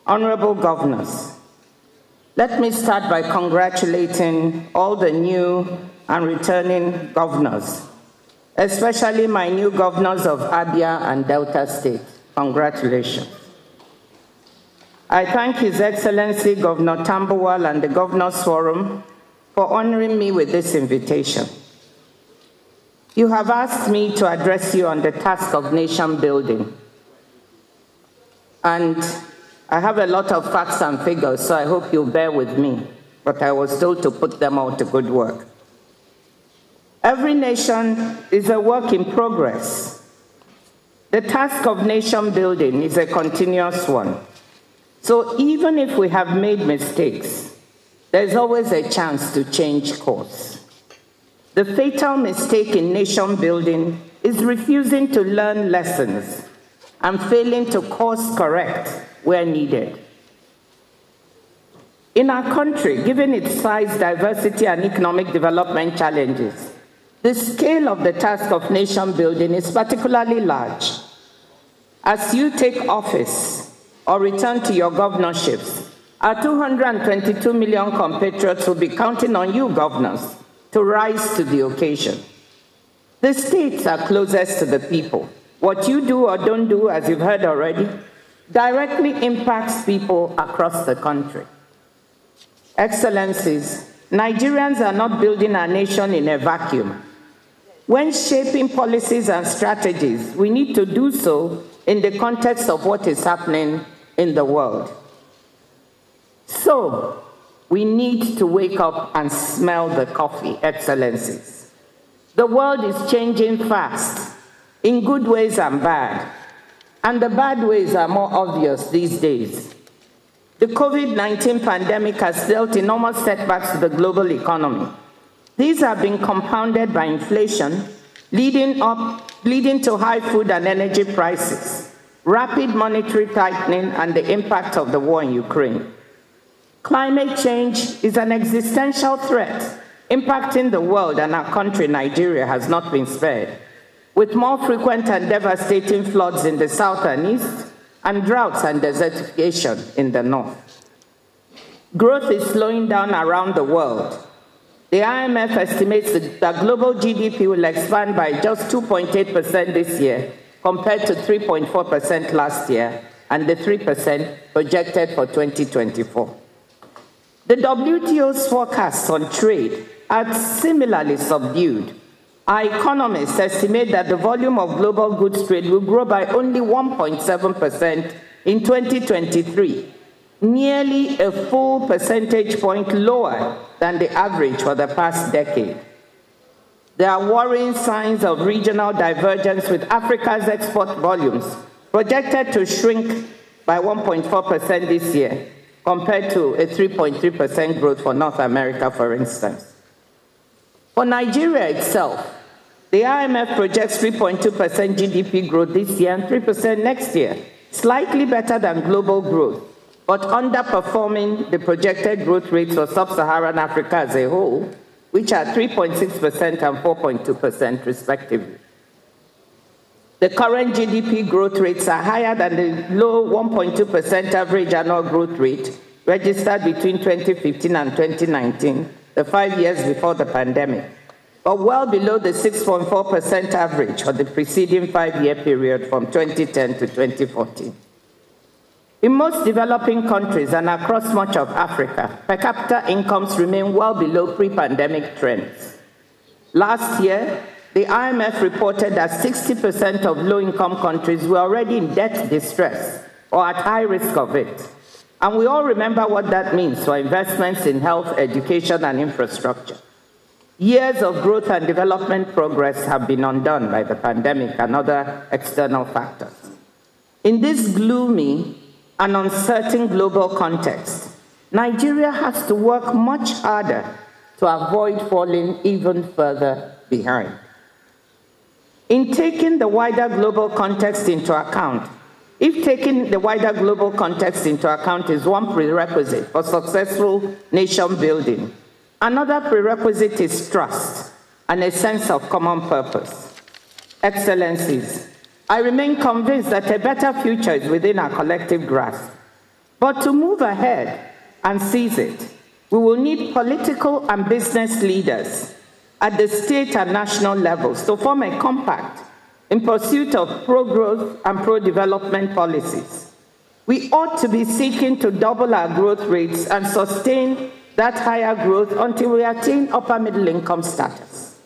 Honorable Governors, let me start by congratulating all the new and returning governors, especially my new governors of Abia and Delta State. Congratulations. I thank His Excellency Governor Tambuwal and the Governors Forum for honoring me with this invitation. You have asked me to address you on the task of nation building. And I have a lot of facts and figures, so I hope you'll bear with me, but I was told to put them all to good work. Every nation is a work in progress. The task of nation building is a continuous one. So even if we have made mistakes, there's always a chance to change course. The fatal mistake in nation building is refusing to learn lessons and failing to course correct where needed. In our country, given its size, diversity, and economic development challenges, the scale of the task of nation building is particularly large. As you take office or return to your governorships, our 222 million compatriots will be counting on you, governors, to rise to the occasion. The states are closest to the people. What you do or don't do, as you've heard already, directly impacts people across the country. Excellencies, Nigerians are not building our nation in a vacuum. When shaping policies and strategies, we need to do so in the context of what is happening in the world. So, we need to wake up and smell the coffee, Excellencies. The world is changing fast, in good ways and bad. And the bad ways are more obvious these days. The COVID-19 pandemic has dealt enormous setbacks to the global economy. These have been compounded by inflation, leading to high food and energy prices, rapid monetary tightening, and the impact of the war in Ukraine. Climate change is an existential threat impacting the world, and our country, Nigeria, has not been spared, with more frequent and devastating floods in the south and east, and droughts and desertification in the north. Growth is slowing down around the world. The IMF estimates that global GDP will expand by just 2.8% this year, compared to 3.4% last year, and the 3% projected for 2024. The WTO's forecasts on trade are similarly subdued. Our economists estimate that the volume of global goods trade will grow by only 1.7% in 2023, nearly a full percentage point lower than the average for the past decade. There are worrying signs of regional divergence, with Africa's export volumes projected to shrink by 1.4% this year, compared to a 3.3% growth for North America, for instance. For Nigeria itself, the IMF projects 3.2% GDP growth this year and 3% next year, slightly better than global growth, but underperforming the projected growth rates for sub-Saharan Africa as a whole, which are 3.6% and 4.2% respectively. The current GDP growth rates are higher than the low 1.2% average annual growth rate registered between 2015 and 2019, the 5 years before the pandemic, but well below the 6.4% average for the preceding 5-year period from 2010 to 2014. In most developing countries and across much of Africa, per capita incomes remain well below pre-pandemic trends. Last year, the IMF reported that 60% of low-income countries were already in debt distress or at high risk of it. And we all remember what that means for investments in health, education, and infrastructure. Years of growth and development progress have been undone by the pandemic and other external factors. In this gloomy and uncertain global context, Nigeria has to work much harder to avoid falling even further behind. In taking the wider global context into account, if taking the wider global context into account is one prerequisite for successful nation building, another prerequisite is trust and a sense of common purpose. Excellencies, I remain convinced that a better future is within our collective grasp. But to move ahead and seize it, we will need political and business leaders at the state and national levels to form a compact in pursuit of pro-growth and pro-development policies. We ought to be seeking to double our growth rates and sustain that higher growth until we attain upper middle income status.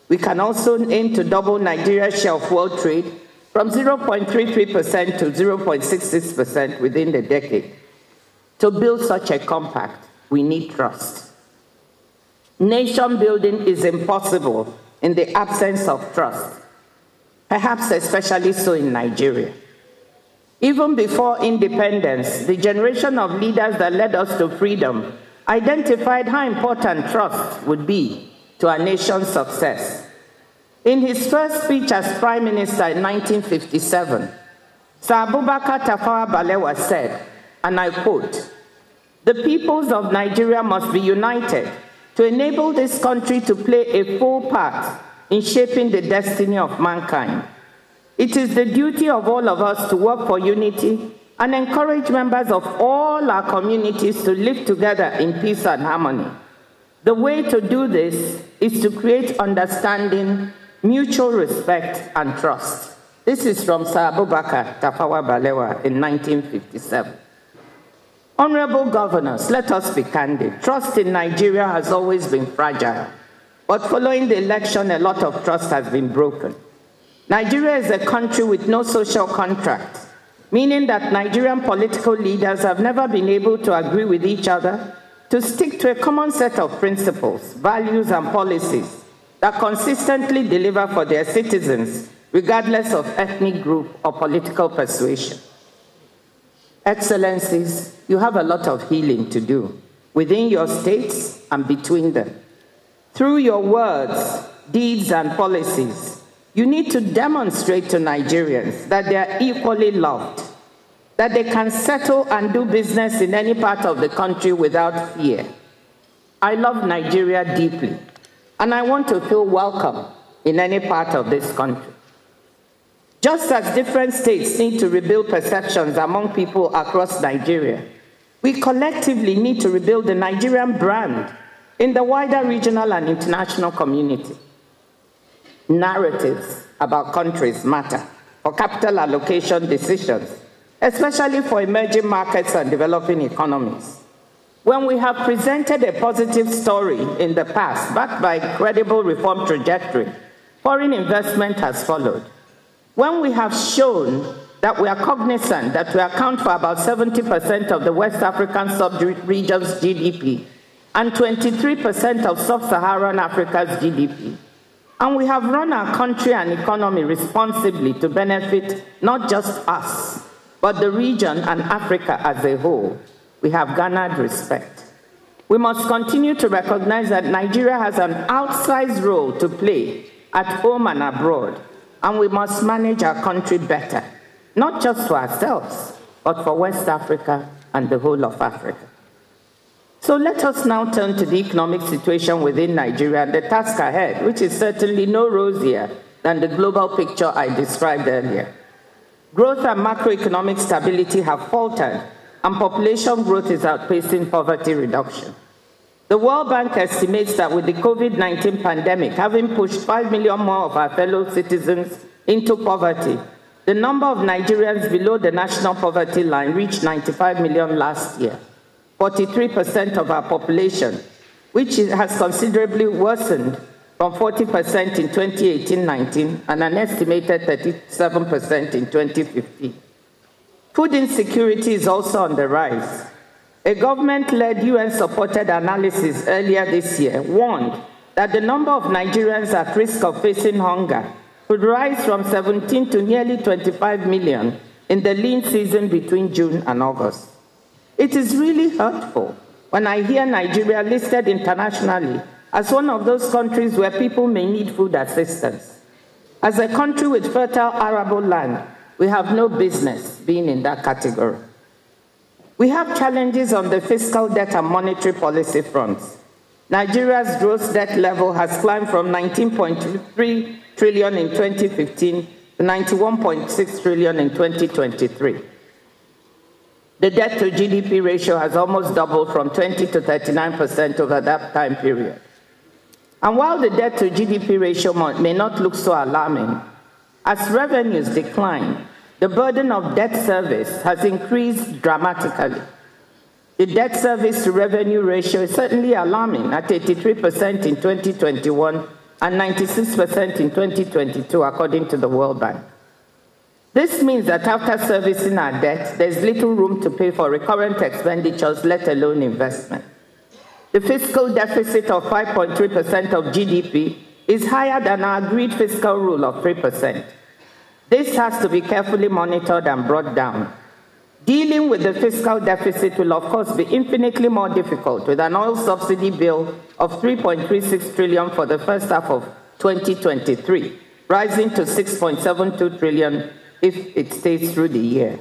We can also aim to double Nigeria's share of world trade from 0.33% to 0.66% within the decade. To build such a compact, we need trust. Nation building is impossible in the absence of trust, perhaps especially so in Nigeria. Even before independence, the generation of leaders that led us to freedom identified how important trust would be to our nation's success. In his first speech as Prime Minister in 1957, Sir Abubakar Tafawa Balewa said, and I quote, "The peoples of Nigeria must be united to enable this country to play a full part in shaping the destiny of mankind. It is the duty of all of us to work for unity and encourage members of all our communities to live together in peace and harmony. The way to do this is to create understanding, mutual respect, and trust." This is from Sir Abubakar Tafawa Balewa in 1957. Honorable governors, let us be candid. Trust in Nigeria has always been fragile, but following the election, a lot of trust has been broken. Nigeria is a country with no social contract, meaning that Nigerian political leaders have never been able to agree with each other to stick to a common set of principles, values, and policies that consistently deliver for their citizens, regardless of ethnic group or political persuasion. Excellencies, you have a lot of healing to do within your states and between them. Through your words, deeds, and policies, you need to demonstrate to Nigerians that they are equally loved, that they can settle and do business in any part of the country without fear. I love Nigeria deeply, and I want to feel welcome in any part of this country. Just as different states need to rebuild perceptions among people across Nigeria, we collectively need to rebuild the Nigerian brand in the wider regional and international community. Narratives about countries matter for capital allocation decisions, especially for emerging markets and developing economies. When we have presented a positive story in the past, backed by a credible reform trajectory, foreign investment has followed. When we have shown that we are cognizant that we account for about 70% of the West African sub-region's GDP and 23% of sub-Saharan Africa's GDP, and we have run our country and economy responsibly to benefit not just us, but the region and Africa as a whole, we have garnered respect. We must continue to recognize that Nigeria has an outsized role to play at home and abroad, and we must manage our country better, not just for ourselves, but for West Africa and the whole of Africa. So let us now turn to the economic situation within Nigeria and the task ahead, which is certainly no rosier than the global picture I described earlier. Growth and macroeconomic stability have faltered, and population growth is outpacing poverty reduction. The World Bank estimates that with the COVID-19 pandemic having pushed 5 million more of our fellow citizens into poverty, the number of Nigerians below the national poverty line reached 95 million last year, 43% of our population, which has considerably worsened from 40% in 2018-19 and an estimated 37% in 2015. Food insecurity is also on the rise. A government-led UN-supported analysis earlier this year warned that the number of Nigerians at risk of facing hunger could rise from 17 to nearly 25 million in the lean season between June and August. It is really hurtful when I hear Nigeria listed internationally as one of those countries where people may need food assistance. As a country with fertile arable land, we have no business being in that category. We have challenges on the fiscal debt and monetary policy fronts. Nigeria's gross debt level has climbed from 19.3 trillion in 2015 to 91.6 trillion in 2023. The debt to GDP ratio has almost doubled from 20 to 39% over that time period. And while the debt to GDP ratio may not look so alarming, as revenues decline, the burden of debt service has increased dramatically. The debt service to revenue ratio is certainly alarming at 83% in 2021 and 96% in 2022, according to the World Bank. This means that after servicing our debt, there's little room to pay for recurrent expenditures, let alone investment. The fiscal deficit of 5.3% of GDP is higher than our agreed fiscal rule of 3%. This has to be carefully monitored and brought down. Dealing with the fiscal deficit will, of course, be infinitely more difficult with an oil subsidy bill of $3.36 trillion for the first half of 2023, rising to $6.72 trillion if it stays through the year.